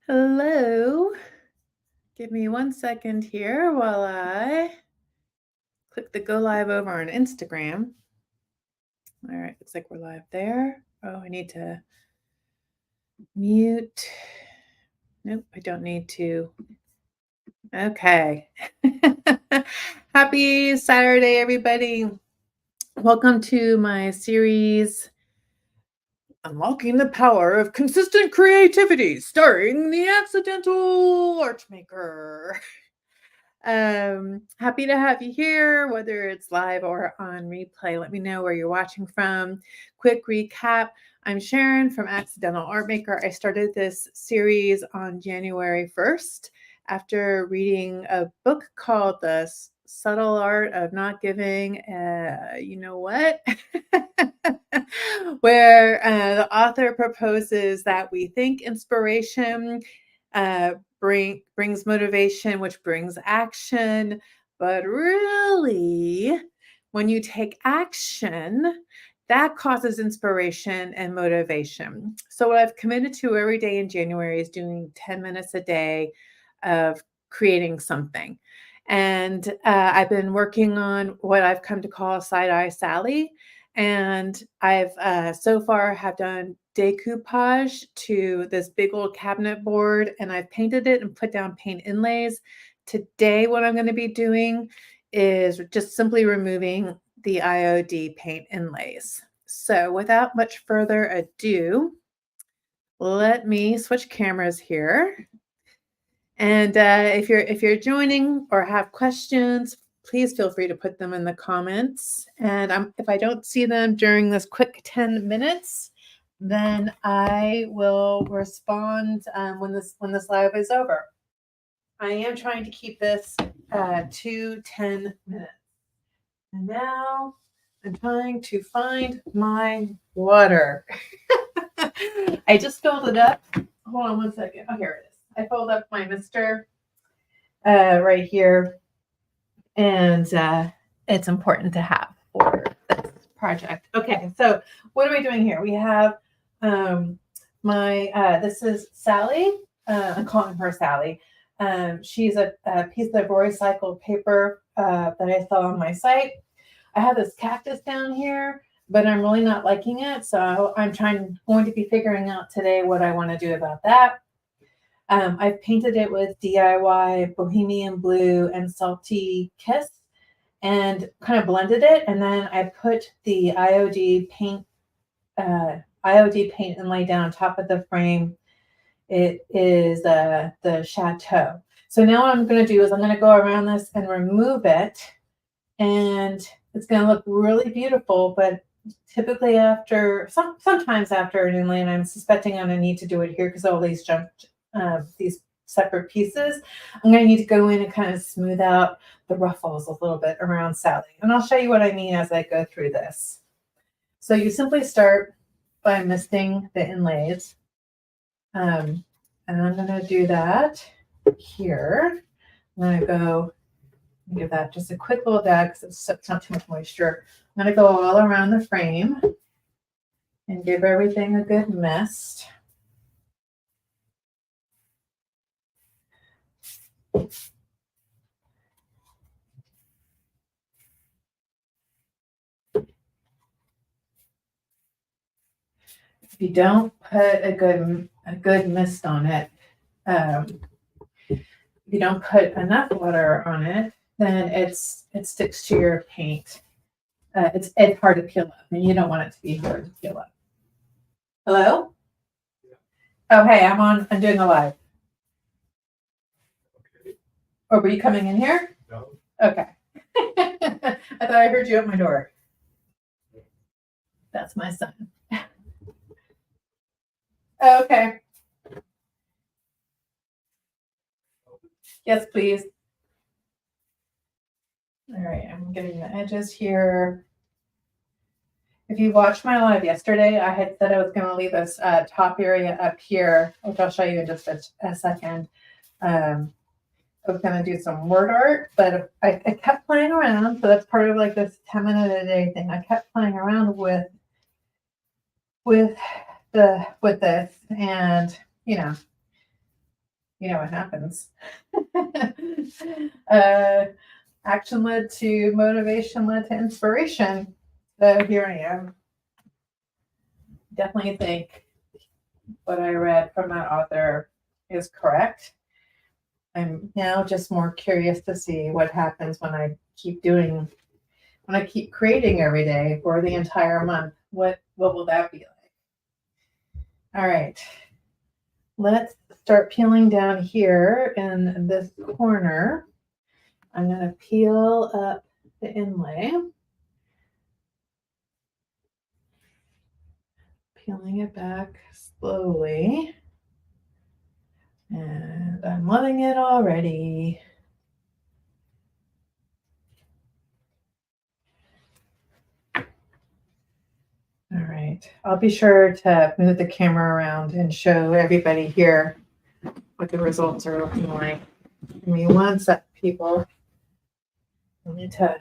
Hello. Give me 1 second here while I click the go live over on Instagram. All right, looks like we're live there. Oh, I need to mute. Nope, I don't need to. Okay. Happy Saturday, everybody. Welcome to my series, Unlocking the Power of Consistent Creativity, starring the Accidental Art Maker. Happy to have you here, whether it's live or on replay. Let me know where you're watching from. Quick recap. I'm Sharon from Accidental Art Maker. I started this series on January 1st after reading a book called The Subtle Art of Not Giving, you know what? Where the author proposes that we think inspiration brings motivation, which brings action. But really, when you take action, that causes inspiration and motivation. So, what I've committed to every day in January is doing 10 minutes a day of creating something. And I've been working on what I've come to call Side Eye Sally. And I've so far have done decoupage to this big old cabinet board, and I've painted it and put down paint inlays. Today, what I'm going to be doing is just simply removing the IOD paint inlays. So without much further ado, let me switch cameras here. And if you're joining or have questions, please feel free to put them in the comments. And if I don't see them during this quick 10 minutes, then I will respond when this live is over. I am trying to keep this to 10 minutes. And now I'm trying to find my water. I just filled it up. Hold on 1 second. Oh, here it is. I filled up my mister right here. And it's important to have for this project. Okay, so what are we doing here? We have this is Sally. I'm calling her Sally. She's a piece of Roycycled paper that I saw on my site. I have this cactus down here, but I'm really not liking it. So I'm going to be figuring out today what I want to do about that. I've painted it with DIY Bohemia Blue and Salty Kiss and kind of blended it. And then I put the IOD paint inlay down on top of the frame. It is the Chateau. So now what I'm going to do is I'm going to go around this and remove it. And it's going to look really beautiful, but typically sometimes after an inlay, and I'm suspecting I'm going to need to do it here because all these these separate pieces, I'm going to need to go in and kind of smooth out the ruffles a little bit around Sally. And I'll show you what I mean as I go through this. So you simply start by misting the inlays. And I'm going to do that here. I'm going to go give that just a quick little dab because it's not too much moisture. I'm going to go all around the frame and give everything a good mist. If you don't put a good mist on it, if you don't put enough water on it, then it sticks to your paint. It's hard to peel up, and you don't want it to be hard to peel up. Hello? Oh, hey, I'm doing a live. Okay. Oh, were you coming in here? No. Okay. I thought I heard you at my door. That's my son. Okay. Yes, please. All right, I'm getting the edges here. If you watched my live yesterday, I had said I was going to leave this top area up here, which I'll show you in just a second. I was going to do some word art, but I kept playing around. So that's part of like this 10-minute a day thing. I kept playing around with this, and you know what happens. Action led to motivation, led to inspiration. So here I am. Definitely think what I read from that author is correct. I'm now just more curious to see what happens when I keep creating every day for the entire month. What will that be like? All right. Let's start peeling down here in this corner. I'm going to peel up the inlay. Peeling it back slowly. And I'm loving it already. All right. I'll be sure to move the camera around and show everybody here what the results are looking like. Give me one sec, people. I need to,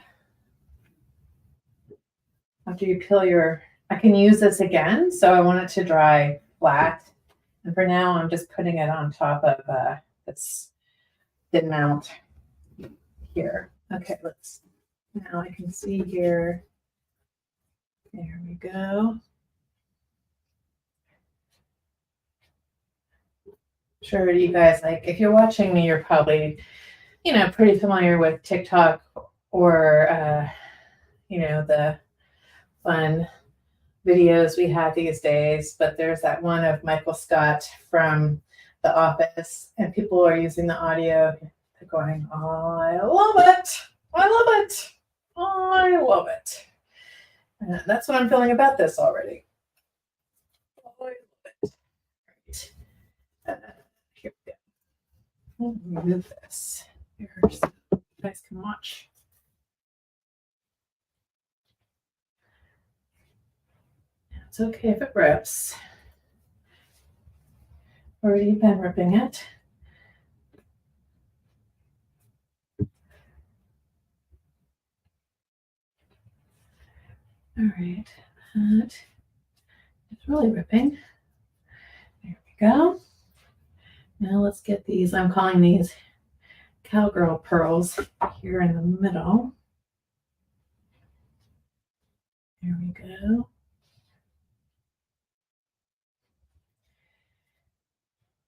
after you peel I can use this again, so I want it to dry flat. And for now, I'm just putting it on top of this thin mount here. Okay, now I can see here. There we go. Sure, you guys, like, if you're watching me, you're probably, pretty familiar with TikTok or, the fun videos we have these days. But there's that one of Michael Scott from The Office, and people are using the audio. They're going, oh, I love it. I love it. Oh, I love it. And that's what I'm feeling about this already. Oh, I love it. Right. Here we go. I'll remove this here so you guys can watch. It's okay if it rips. Already been ripping it. All right, that is really ripping. There we go. Now let's get these, I'm calling these cowgirl pearls here in the middle. There we go.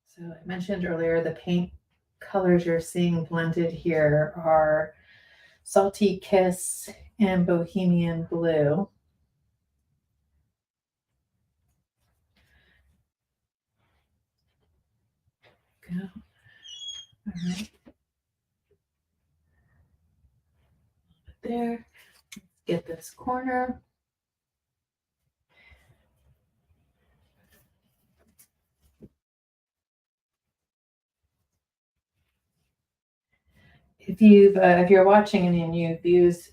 So I mentioned earlier the paint colors you're seeing blended here are Salty Kiss and Bohemian Blue. Go. All right. There. Let's get this corner. If you're watching and you've used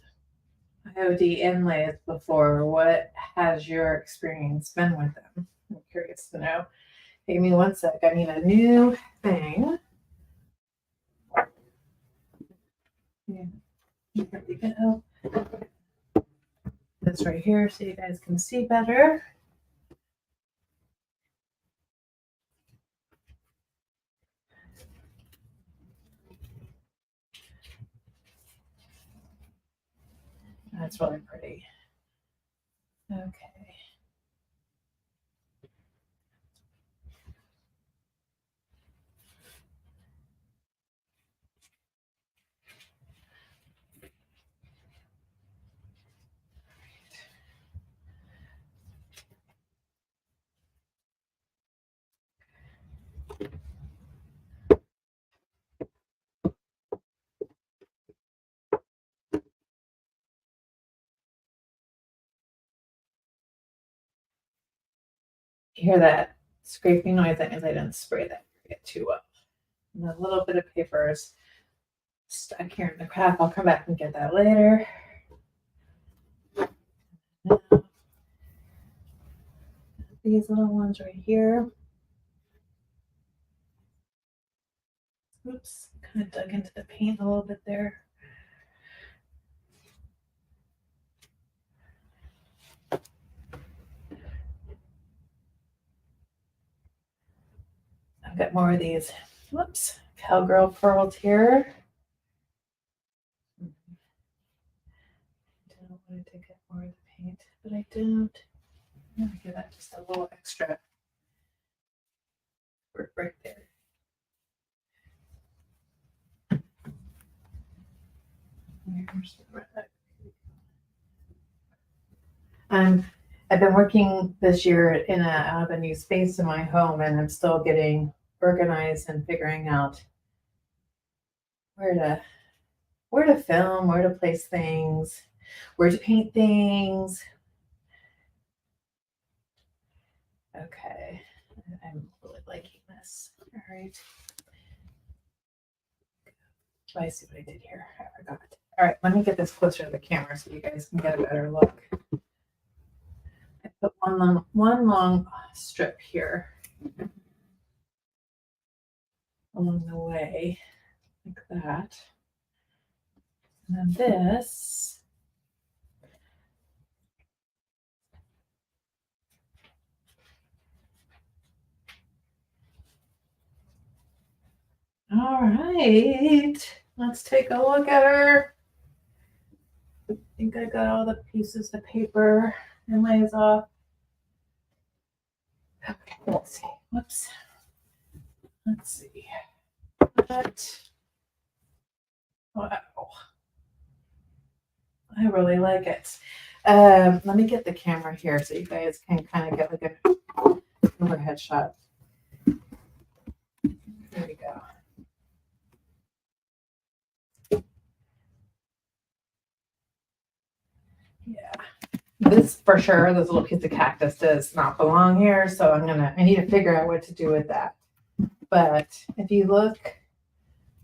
IOD inlays before, what has your experience been with them? I'm curious to know. Give me one sec. I need a new thing. Yeah. Here we go. This right here so you guys can see better. That's really pretty. Okay. You hear that scraping noise? That means I didn't spray that too well. And a little bit of paper is stuck here in the crack. I'll come back and get that later. Now, these little ones right here. Oops, kind of dug into the paint a little bit there. I've got more of these Whoops, cowgirl furled here. I don't want to get more of the paint, but I don't. I'm gonna give that just a little extra work right there. I've been working this year in a new space in my home, and I'm still getting organized and figuring out where to film, where to place things, where to paint things. Okay, I'm really liking this. All right. Oh, I see what I did here. I forgot. All right, let me get this closer to the camera so you guys can get a better look. I put one long strip here along the way, like that. And then this. All right, let's take a look at her. I think I got all the pieces of paper and lays off. Okay, let's see. Whoops. Let's see. What? Wow. I really like it. Let me get the camera here so you guys can kind of get like a overhead shot. There we go. Yeah. This for sure, this little piece of cactus does not belong here, so I need to figure out what to do with that. But if you look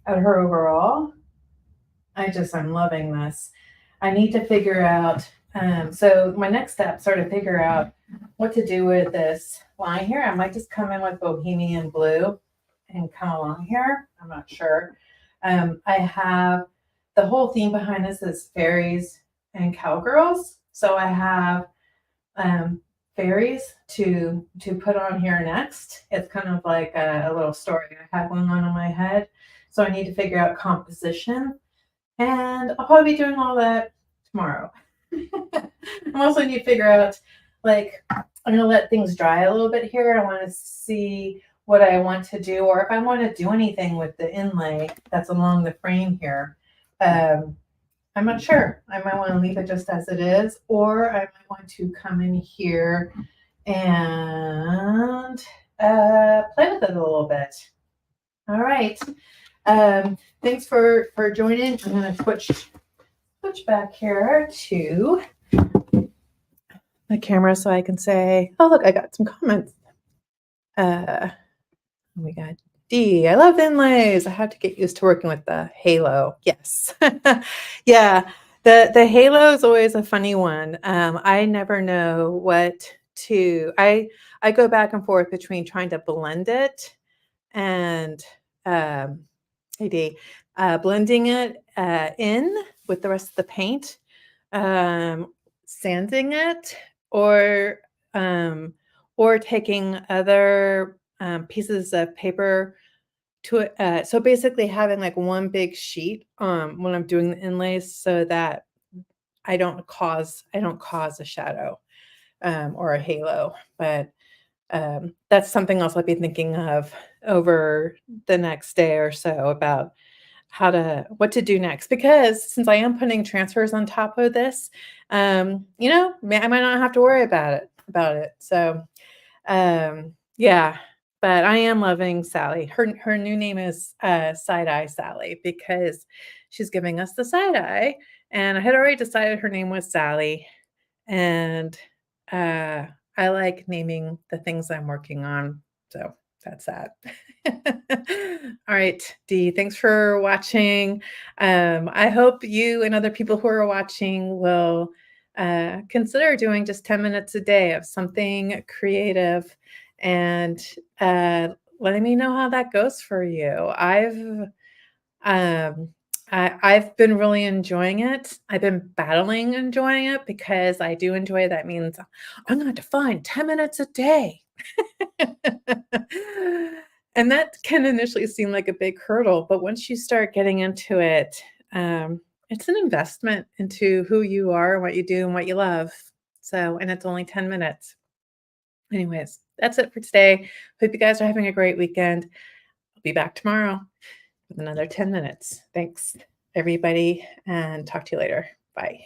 at her overall, I'm loving this. I need to figure out, so my next steps are to figure out what to do with this line here. I might just come in with Bohemian Blue and come along here. I'm not sure. I have the whole theme behind this is fairies and cowgirls. So I have fairies to put on here next. It's kind of like a little story I have going on in my head. So I need to figure out composition. And I'll probably be doing all that tomorrow. I'm also need to figure out, like, I'm going to let things dry a little bit here. I want to see what I want to do, or if I want to do anything with the inlay that's along the frame here. I'm not sure. I might want to leave it just as it is, or I might want to come in here and play with it a little bit. All right. Thanks for joining. I'm going to switch back here to the camera so I can say, oh, look, I got some comments. We got D. I love inlays. I have to get used to working with the halo. Yes. Yeah. The halo is always a funny one. I never know what to, I go back and forth between trying to blend it and, hey D, blending it in with the rest of the paint, sanding it, or taking other pieces of paper to it. So basically having like one big sheet when I'm doing the inlays so that I don't cause a shadow or a halo. But that's something else I'll be thinking of over the next day or so about what to do next, because since I am putting transfers on top of this, I might not have to worry about it. So yeah, but I am loving Sally. Her new name is Side Eye Sally because she's giving us the side eye, and I had already decided her name was Sally, and I like naming the things I'm working on, so that's that. All right, Dee, thanks for watching. I hope you and other people who are watching will consider doing just 10 minutes a day of something creative and letting me know how that goes for you. I've been really enjoying it. I've been battling enjoying it because I do enjoy that means I'm going to find 10 minutes a day. And that can initially seem like a big hurdle, but once you start getting into it, it's an investment into who you are, what you do, and what you love. So, and it's only 10 minutes. Anyways, that's it for today. Hope you guys are having a great weekend. I'll be back tomorrow with another 10 minutes. Thanks, everybody, and talk to you later. Bye.